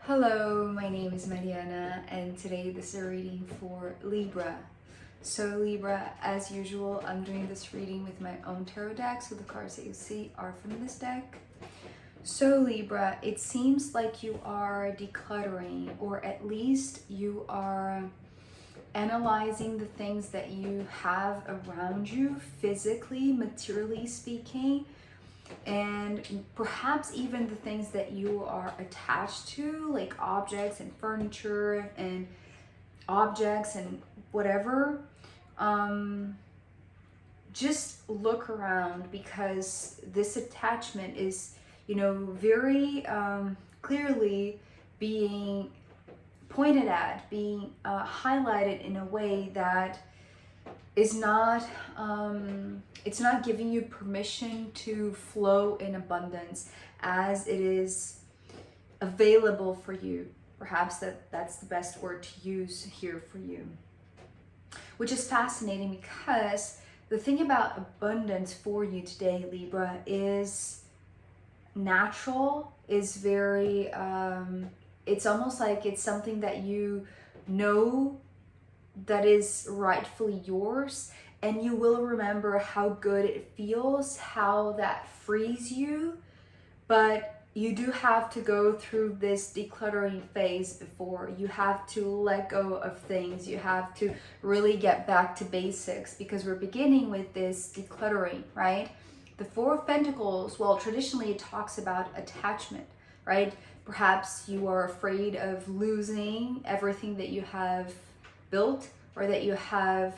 Hello, my name is Mariana, and today this is a reading for Libra. So Libra, as usual, I'm doing this reading with my own tarot deck, so the cards that you see are from this deck. So Libra, it seems like you are decluttering, or at least you are analyzing the things that you have around you, physically, materially speaking, and perhaps even the things that you are attached to, like objects and furniture and objects and whatever. Just look around, because this attachment is, very clearly being pointed at, being highlighted in a way that is not it's not giving you permission to flow in abundance as it is available for you. Perhaps that's the best word to use here for you, which is fascinating, because the thing about abundance for you today, Libra, is natural, is very it's almost like it's something that you know that is rightfully yours, and you will remember how good it feels, how that frees you. But you do have to go through this decluttering phase before. You have to let go of things. You have to really get back to basics, because we're beginning with this decluttering, right? The Four of Pentacles, well, traditionally it talks about attachment, right? Perhaps you are afraid of losing everything that you have built, or that you have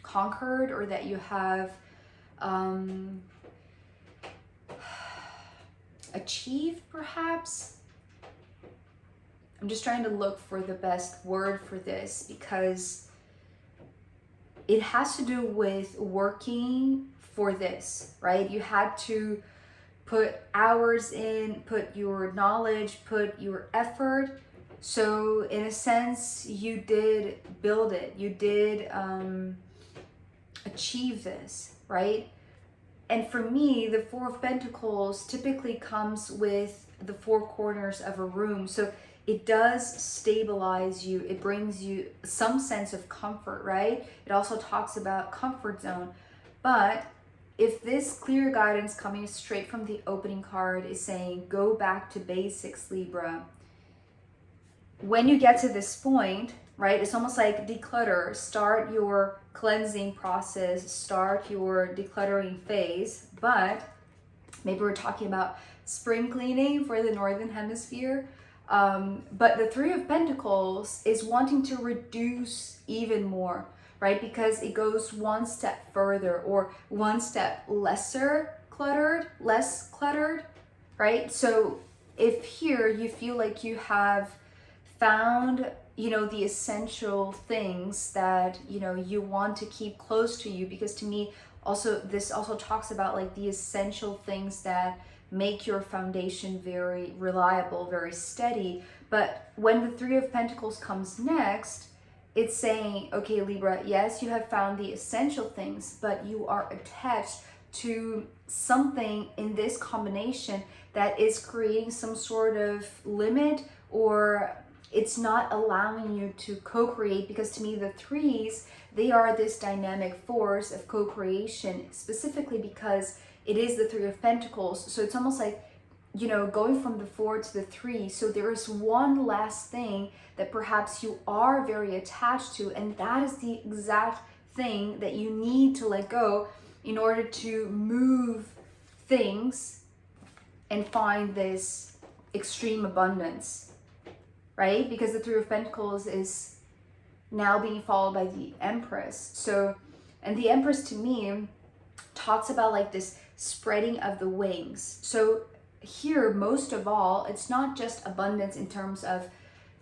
conquered, or that you have achieved, perhaps. I'm just trying to look for the best word for this, because it has to do with working for this, right? You had to put hours in, put your knowledge, put your effort. So in a sense, you did build it, you did achieve this, right? And for me, the Four of Pentacles typically comes with the four corners of a room. So it does stabilize you. It brings you some sense of comfort, right? It also talks about comfort zone. But if this clear guidance coming straight from the opening card is saying, go back to basics, Libra, when you get to this point, right, it's almost like declutter. Start your cleansing process, start your decluttering phase. But maybe we're talking about spring cleaning for the Northern Hemisphere. But the Three of Pentacles is wanting to reduce even more, right? Because it goes one step further, or one step less cluttered, right? So if here you feel like you have found, the essential things that, you want to keep close to you, because to me, also, this also talks about like the essential things that make your foundation very reliable, very steady. But when the Three of Pentacles comes next, it's saying, okay, Libra, yes, you have found the essential things, but you are attached to something in this combination that is creating some sort of limit, or it's not allowing you to co-create. Because to me, the threes, they are this dynamic force of co-creation, specifically because it is the Three of Pentacles. So it's almost like, going from the four to the three. So there is one last thing that perhaps you are very attached to, and that is the exact thing that you need to let go in order to move things and find this extreme abundance, right? Because the Three of Pentacles is now being followed by the Empress. So, and the Empress to me talks about like this spreading of the wings. So here, most of all, it's not just abundance in terms of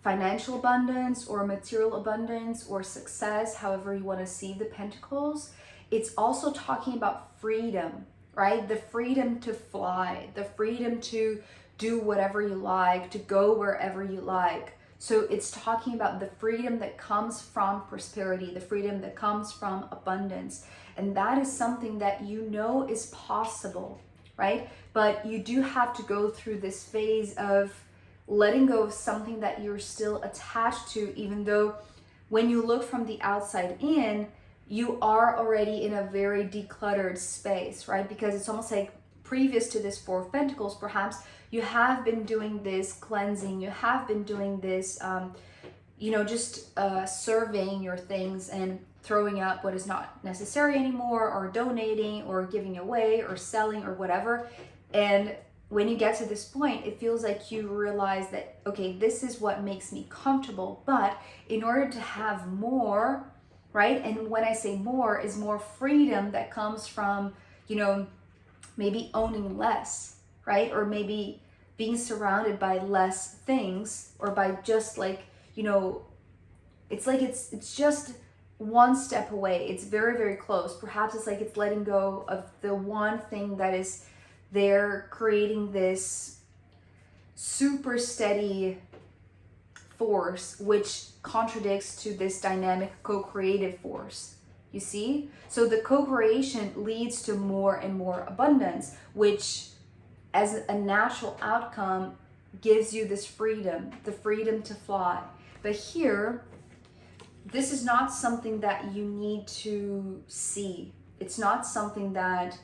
financial abundance or material abundance or success, however you want to see the Pentacles. It's also talking about freedom, right? The freedom to fly, the freedom to do whatever you like, to go wherever you like. So it's talking about the freedom that comes from prosperity, the freedom that comes from abundance. And that is something that is possible, right? But you do have to go through this phase of letting go of something that you're still attached to, even though when you look from the outside in, you are already in a very decluttered space, right? Because it's almost like previous to this Four of Pentacles, perhaps you have been doing this cleansing, you have been doing this, just surveying your things and throwing out what is not necessary anymore, or donating, or giving away, or selling, or whatever. And when you get to this point, it feels like you realize that, okay, this is what makes me comfortable, but in order to have more, right? And when I say more, is more freedom that comes from, maybe owning less, right? Or maybe being surrounded by less things, or by just like, it's just one step away. It's very, very close. Perhaps it's like it's letting go of the one thing that is there, creating this super steady force, which contradicts to this dynamic co-creative force. You see? So the co-creation leads to more and more abundance, which as a natural outcome gives you this freedom, the freedom to fly. But here, this is not something that you need to see. It's not something that,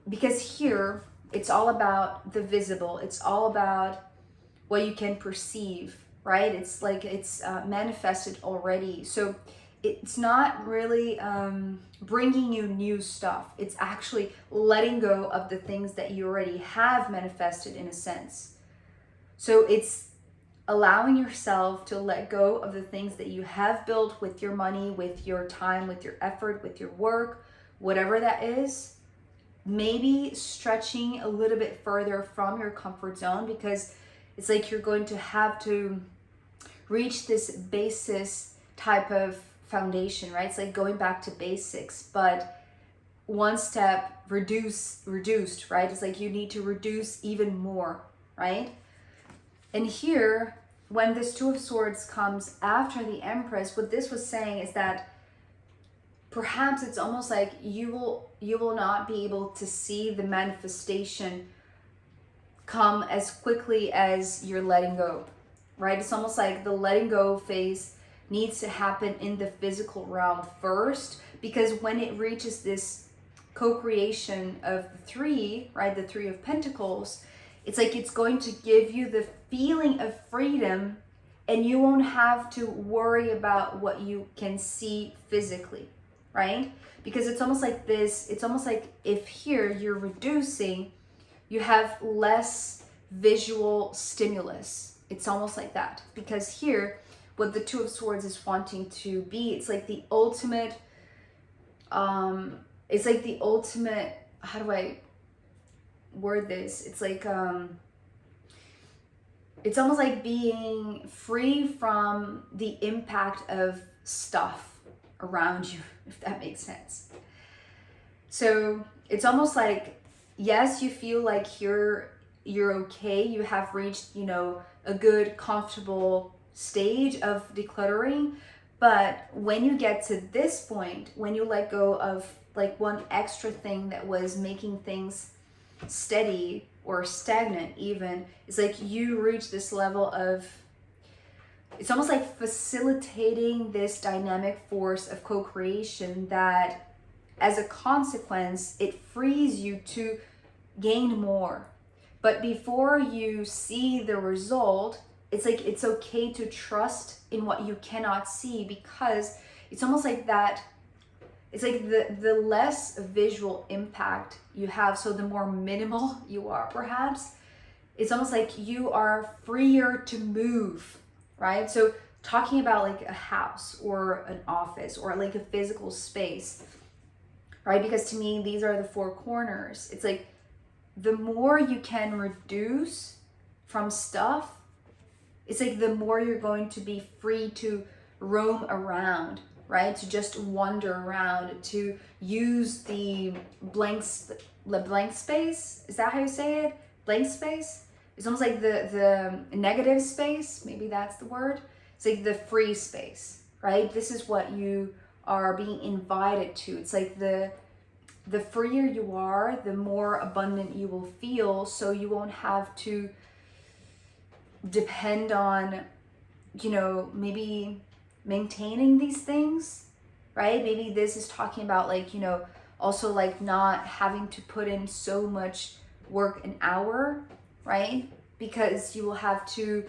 because here, it's all about the visible. It's all about what you can perceive, right? It's like it's manifested already. So it's not really bringing you new stuff. It's actually letting go of the things that you already have manifested, in a sense. So it's allowing yourself to let go of the things that you have built with your money, with your time, with your effort, with your work, whatever that is. Maybe stretching a little bit further from your comfort zone, because it's like you're going to have to reach this basis type of foundation, right? It's like going back to basics, but one step reduced, right? It's like you need to reduce even more, right? And here, when this Two of Swords comes after the Empress, what this was saying is that perhaps it's almost like you will not be able to see the manifestation come as quickly as you're letting go, right? It's almost like the letting go phase needs to happen in the physical realm first, because when it reaches this co-creation of the three, right, the Three of Pentacles, it's like it's going to give you the feeling of freedom, and you won't have to worry about what you can see physically, right? Because it's almost like this, it's almost like if here you're reducing, you have less visual stimulus. It's almost like that. Because here, what the Two of Swords is wanting to be, it's like the ultimate, how do I word this? It's like, it's almost like being free from the impact of stuff around you, if that makes sense. So it's almost like, yes, you feel like you're okay, you have reached, a good, comfortable stage of decluttering, but when you get to this point, when you let go of like one extra thing that was making things steady or stagnant even, it's like you reach this level of, it's almost like facilitating this dynamic force of co-creation that as a consequence, it frees you to gain more. But before you see the result, it's like it's okay to trust in what you cannot see, because it's almost like that, it's like the less visual impact you have, so the more minimal you are perhaps, it's almost like you are freer to move, right? So talking about like a house or an office or like a physical space, right? Because to me, these are the four corners. It's like the more you can reduce from stuff, it's like the more you're going to be free to roam around, right? To just wander around, to use the blank space. Is that how you say it? Blank space? It's almost like the negative space. Maybe that's the word. It's like the free space, right? This is what you are being invited to. It's like the freer you are, the more abundant you will feel, so you won't have to depend on, you know, maybe maintaining these things, right? Maybe this is talking about like, you know, also like not having to put in so much work an hour, right? Because you will have to,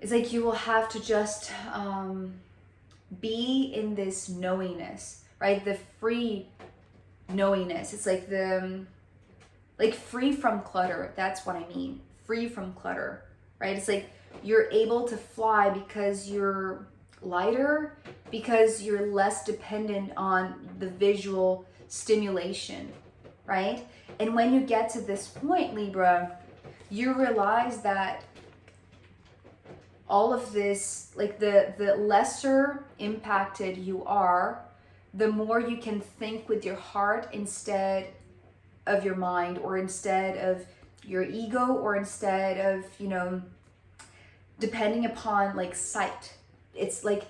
it's like you will have to just be in this knowingness, right? The free knowingness. It's like the, like free from clutter. That's what I mean. Free from clutter, right? It's like you're able to fly because you're lighter, because you're less dependent on the visual stimulation, right? And when you get to this point, Libra, you realize that all of this, like the lesser impacted you are, the more you can think with your heart instead of your mind, or instead of your ego, or instead of, you know, depending upon like sight. It's like,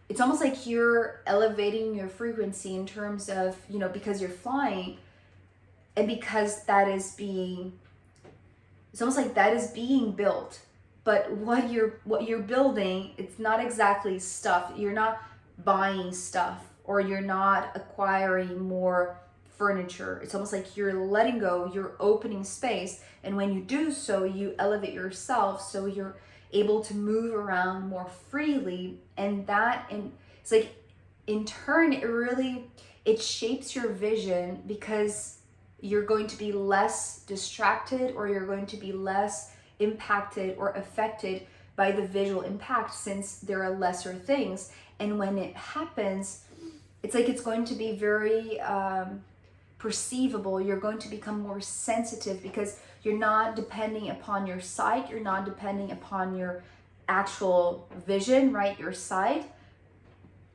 it's almost like you're elevating your frequency in terms of, you know, because you're flying, and because that is being, it's almost like that is being built. But what you're building, it's not exactly stuff. You're not buying stuff, or you're not acquiring more furniture. It's almost like you're letting go, you're opening space, and when you do so, you elevate yourself, so you're able to move around more freely. And that, and it's like in turn, it shapes your vision, because you're going to be less distracted, or you're going to be less impacted or affected by the visual impact, since there are lesser things. And when it happens, it's like it's going to be very perceivable. You're going to become more sensitive, because you're not depending upon your sight, you're not depending upon your actual vision, right? Your sight.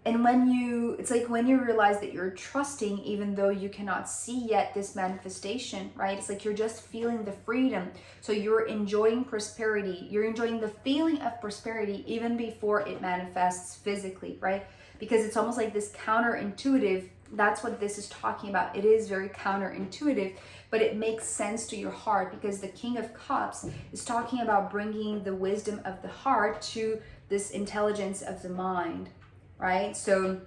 And when you, it's like when you realize that you're trusting, even though you cannot see yet this manifestation, right? It's like you're just feeling the freedom. So you're enjoying prosperity. You're enjoying the feeling of prosperity even before it manifests physically, right? Because it's almost like this counterintuitive. That's what this is talking about. It is very counterintuitive, but it makes sense to your heart, because the King of Cups is talking about bringing the wisdom of the heart to this intelligence of the mind. Right? So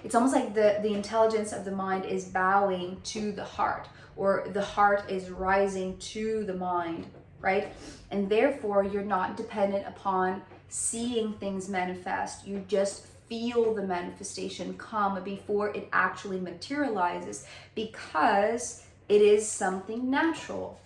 it's almost like the intelligence of the mind is bowing to the heart, or the heart is rising to the mind, right? And therefore, you're not dependent upon seeing things manifest. You just feel the manifestation come before it actually materializes, because it is something natural.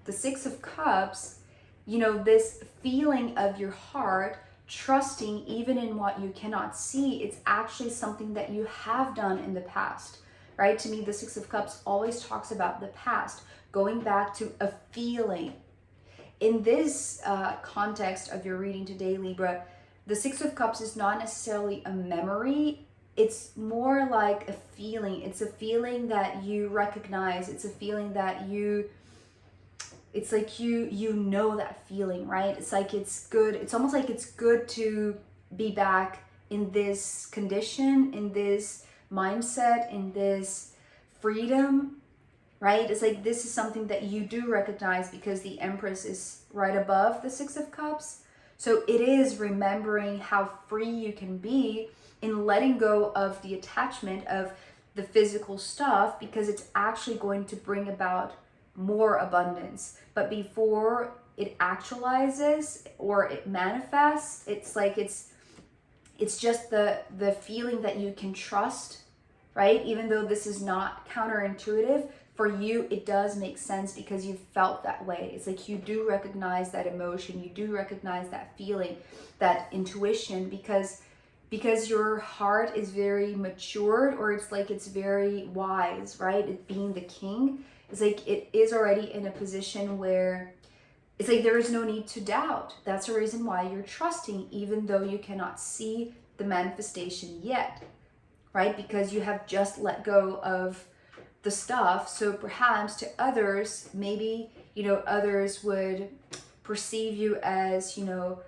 The Six of Cups, you know, this feeling of your heart, trusting even in what you cannot see, it's actually something that you have done in the past, right? To me, the Six of Cups always talks about the past, going back to a feeling. In this context of your reading today, Libra, the Six of Cups is not necessarily a memory. It's more like a feeling. It's a feeling that you recognize. It's a feeling that it's like you know that feeling, right? It's like it's good. It's almost like it's good to be back in this condition, in this mindset, in this freedom, right? It's like this is something that you do recognize, because the Empress is right above the Six of Cups. So it is remembering how free you can be in letting go of the attachment of the physical stuff, because it's actually going to bring about more abundance. But before it actualizes or it manifests, it's like it's just the feeling that you can trust, right? Even though this is not counterintuitive for you, it does make sense, because you've felt that way. It's like you do recognize that emotion, you do recognize that feeling, that intuition, because your heart is very matured, or it's like it's very wise, right? It being the king, it's like it is already in a position where it's like there is no need to doubt. That's the reason why you're trusting, even though you cannot see the manifestation yet, right? Because you have just let go of the stuff. So perhaps to others, maybe, you know, others would perceive you as, you know,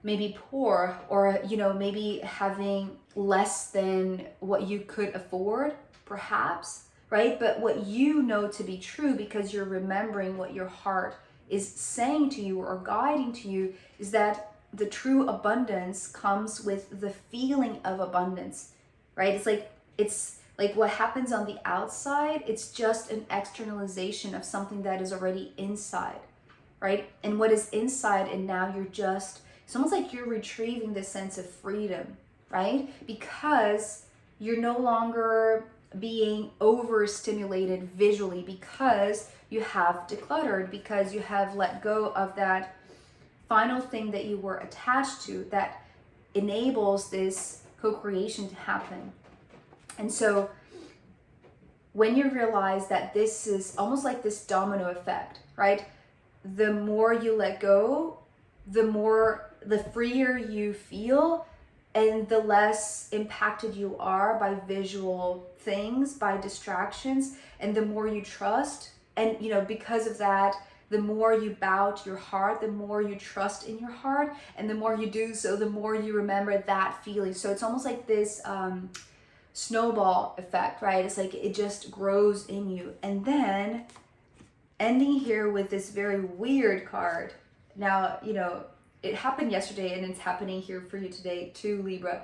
maybe poor, or, you know, maybe having less than what you could afford, perhaps, right? But what you know to be true, because you're remembering what your heart is saying to you or guiding to you is that the true abundance comes with the feeling of abundance, right? It's like what happens on the outside, it's just an externalization of something that is already inside, right? And what is inside, and now it's almost like you're retrieving this sense of freedom, right? Because you're no longer being overstimulated visually, because you have decluttered, because you have let go of that final thing that you were attached to that enables this co-creation to happen. And so when you realize that this is almost like this domino effect, right? The more you let go, the freer you feel, and the less impacted you are by visual things, by distractions, and the more you trust. And because of that, the more you bow to your heart, the more you trust in your heart, and the more you do so, the more you remember that feeling. So it's almost like this snowball effect, right? It's like it just grows in you. And then ending here with this very weird card. Now, it happened yesterday and it's happening here for you today too, Libra.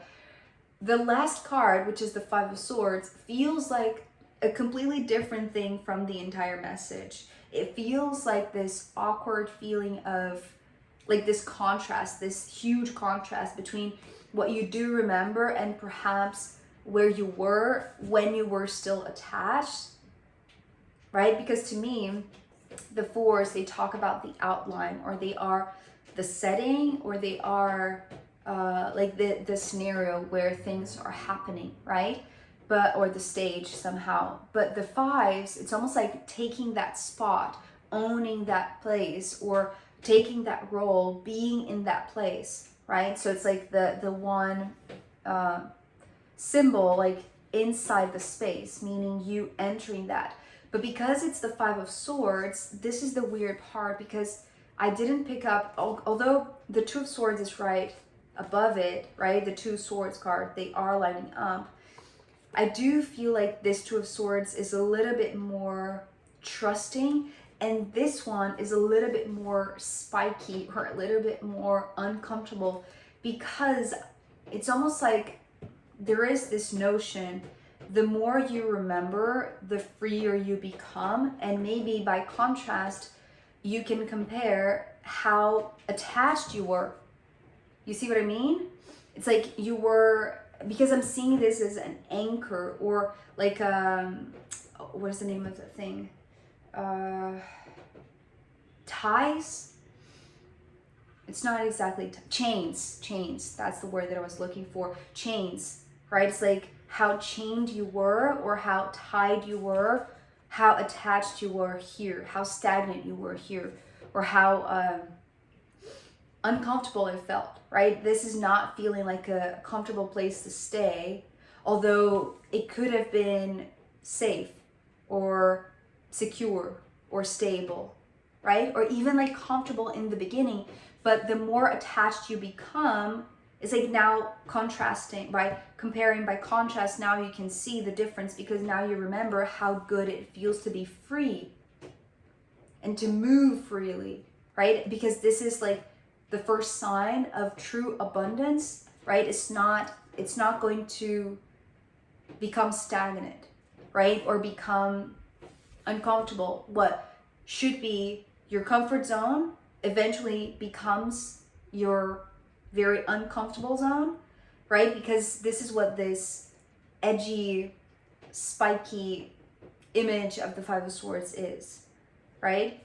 The last card, which is the Five of Swords, feels like a completely different thing from the entire message. It feels like this awkward feeling of like this contrast, this huge contrast between what you do remember and perhaps where you were when you were still attached, right? Because to me, the fours, they talk about the outline, or they are the setting, or they are like the scenario where things are happening, right? Or the stage somehow. But the fives, it's almost like taking that spot, owning that place, or taking that role, being in that place, right? So it's like the one symbol, like inside the space, meaning you entering that. But because it's the Five of Swords, this is the weird part, because I didn't pick up, although the Two of Swords is right above it, right? The Two of Swords card, they are lining up. I do feel like this Two of Swords is a little bit more trusting, and this one is a little bit more spiky, or a little bit more uncomfortable, because it's almost like there is this notion, the more you remember, the freer you become. And maybe by contrast, you can compare how attached you were. You see what I mean? It's like you were, because I'm seeing this as an anchor, or like what is the name of the thing? Ties? It's not exactly chains. That's the word that I was looking for. Chains, right? It's like how chained you were, or how tied you were, how attached you were here, how stagnant you were here, or how uncomfortable it felt, right? This is not feeling like a comfortable place to stay, although it could have been safe or secure or stable, right? Or even like comfortable in the beginning, but the more attached you become, it's like now contrasting, by comparing by contrast, now you can see the difference, because now you remember how good it feels to be free and to move freely, right? Because this is like the first sign of true abundance, right? It's not going to become stagnant, right? Or become uncomfortable. What should be your comfort zone eventually becomes your very uncomfortable zone, right? Because this is what this edgy, spiky image of the Five of Swords is, right?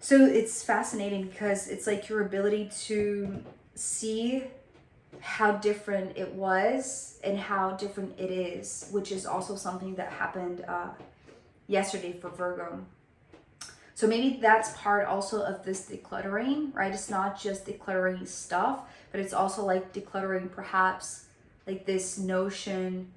So it's fascinating, because it's like your ability to see how different it was and how different it is, which is also something that happened yesterday for Virgo. So maybe that's part also of this decluttering, right? It's not just decluttering stuff, but it's also like decluttering perhaps like this notion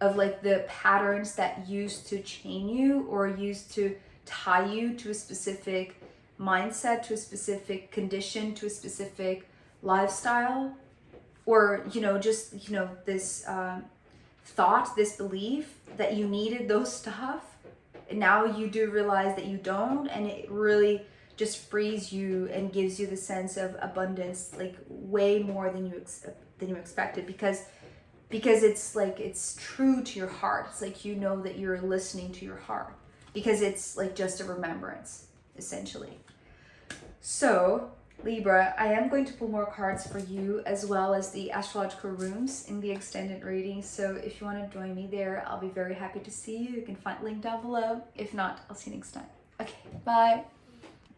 of like the patterns that used to chain you, or used to tie you to a specific mindset, to a specific condition, to a specific lifestyle, or just this thought, this belief that you needed those stuff, and now you do realize that you don't, and it really just frees you and gives you the sense of abundance, like way more than you expected, because it's like, it's true to your heart. It's like, you know that you're listening to your heart, because it's like just a remembrance, essentially. So Libra, I am going to pull more cards for you, as well as the astrological rooms in the extended reading. So if you want to join me there, I'll be very happy to see you. You can find the link down below. If not, I'll see you next time. Okay, bye.